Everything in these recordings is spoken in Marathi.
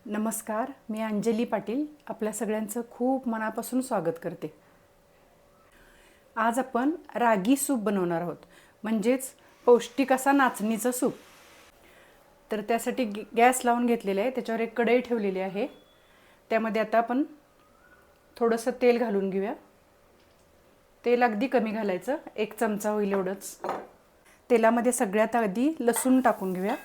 नमस्कार, मी अंजली पाटील आपल्या सगळ्यांचं खूप मनापासून स्वागत करते। आज आपण रागी सूप बनवणार आहोत, म्हणजेच पौष्टिक असा नाचणीचं सूप। तर त्यासाठी गॅस लावून घेतलेला आहे, त्याच्यावर एक कढई ठेवलेली आहे। त्यामध्ये आता आपण थोडंसं तेल घालून घेऊया। तेल अगदी कमी घालायचं, 1 चमचा होईल एवढंच। तेलामध्ये सगळ्यात आधी लसूण टाकून घेऊया।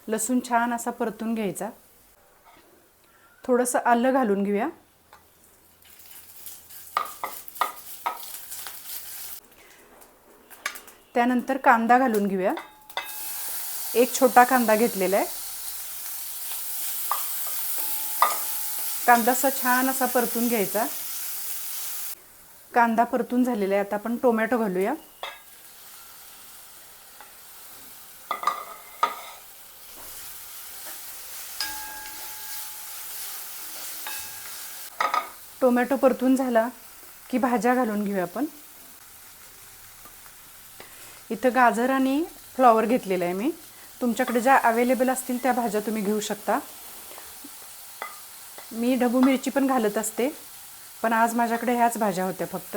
लसूण छान असा परतून घ्यायचा। थोडंसं आलं घालून घेऊया। त्यानंतर कांदा घालून घेऊया। एक छोटा कांदा घेतलेला आहे। कांदा छान असा परतून घ्यायचा। कांदा परतून झालेला आहे, आता आपण टोमॅटो घालूया। टोमॅटो परतून झाला की भाज्या घालून घेऊया आपण। इथं गाजर आणि फ्लॉवर घेतलेला आहे मी। तुमच्याकडे ज्या अवेलेबल असतील त्या भाज्या तुम्ही घेऊ शकता। मी ढबू मिरची पण घालत असते, पण आज माझ्याकडे ह्याच भाज्या होत्या फक्त।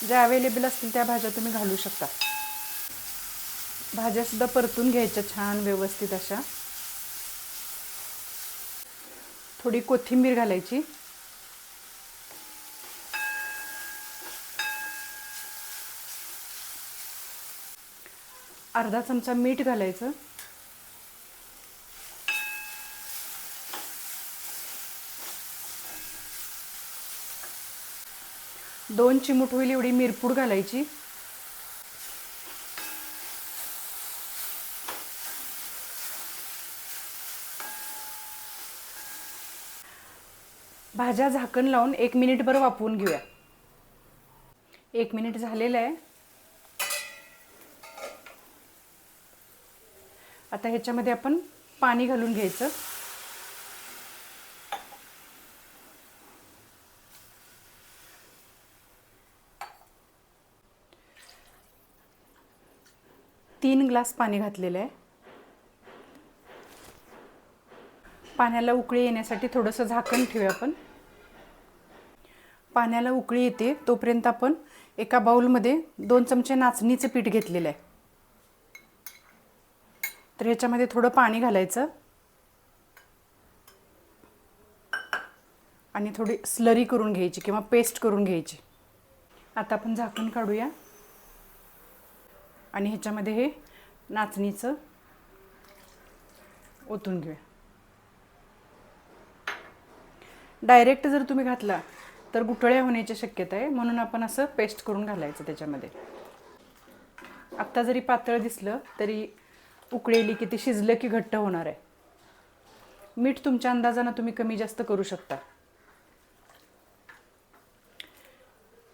ज्या अवेलेबल असतील त्या भाज्या तुम्ही घालू शकता। भाज्या सुद्धा परतून घ्यायच्या छान व्यवस्थित अशा। थोडी कोथिंबीर घालायची। अर्धा चमचा मीठ घालायचं। दोन चिमूट होईल एवढी मिरपूड घालायची। भाज्या झाकण लावून 1 मिनिटभर वाफवून घेऊया। 1 मिनिट झालेलं आहे। आता ह्याच्यामध्ये आपण पाणी घालून घ्यायचं। तीन ग्लास पाणी घातलेलं आहे। पाण्याला उकळी येण्यासाठी थोडंसं झाकण ठेवूया आपण। पाण्याला उकळी येते तोपर्यंत आपण एका बाउलमध्ये 2 चमचे नाचणीचे पीठ घेतलेलं आहे। तर ह्याच्यामध्ये थोडं पाणी घालायचं आणि थोडी स्लरी करून घ्यायची किंवा पेस्ट करून घ्यायची। आता आपण झाकण काढूया आणि ह्याच्यामध्ये हे नाचणीचं ओतून घेऊया। डायरेक्ट जर तुम्ही घातला तर गुठळ्या होण्याची शक्यता आहे, म्हणून आपण असं पेस्ट करून घालायचं त्याच्यामध्ये। आत्ता जरी पातळ दिसलं तरी उकळेली की ते शिजलं की घट्ट होणार आहे। मीठ तुमच्या अंदाजाने तुम्ही कमी जास्त करू शकता।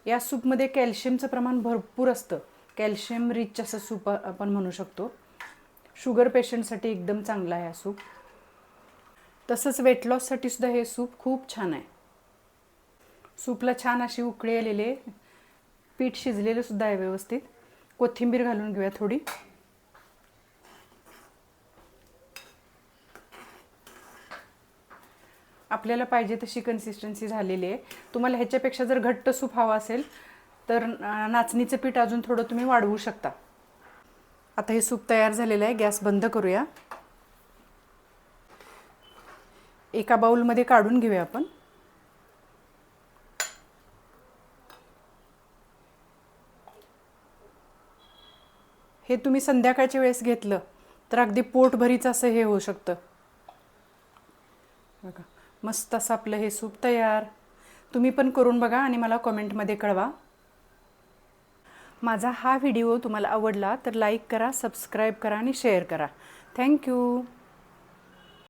या सूपमध्ये कॅल्शियमचं प्रमाण भरपूर असतं। कॅल्शियम रिच असं सूप आपण म्हणू शकतो। शुगर पेशंटसाठी एकदम चांगला आहे हा सूप। तसंच वेट लॉससाठी सुद्धा हे सूप खूप छान आहे। सूपला छान अशी उकळी आलेली, पीठ शिजलेलं सुद्धा आहे व्यवस्थित। कोथिंबीर घालून घेऊया थोडी। आपल्याला पाहिजे तशी कन्सिस्टन्सी झालेली आहे। तुम्हाला ह्याच्यापेक्षा जर घट्ट सूप हवा असेल तर नाचणीचं पीठ अजून थोडं तुम्ही वाढवू शकता। आता हे सूप तयार झालेलं आहे, गॅस बंद करूया। एका बाउलमध्ये काढून घेऊया आपण। हे तुम्ही संध्याकाळच्या वेळेस घेतलं तर अगदी पोटभरीचं असं हे होऊ शकतं। बघा, मस्त असं आपलं हे सूप तयार। तुम्ही पण करून बघा आणि मला कमेंटमध्ये कळवा। माझा हा व्हिडिओ तुम्हाला आवडला तर लाईक करा, सबस्क्राईब करा आणि शेअर करा। थँक्यू।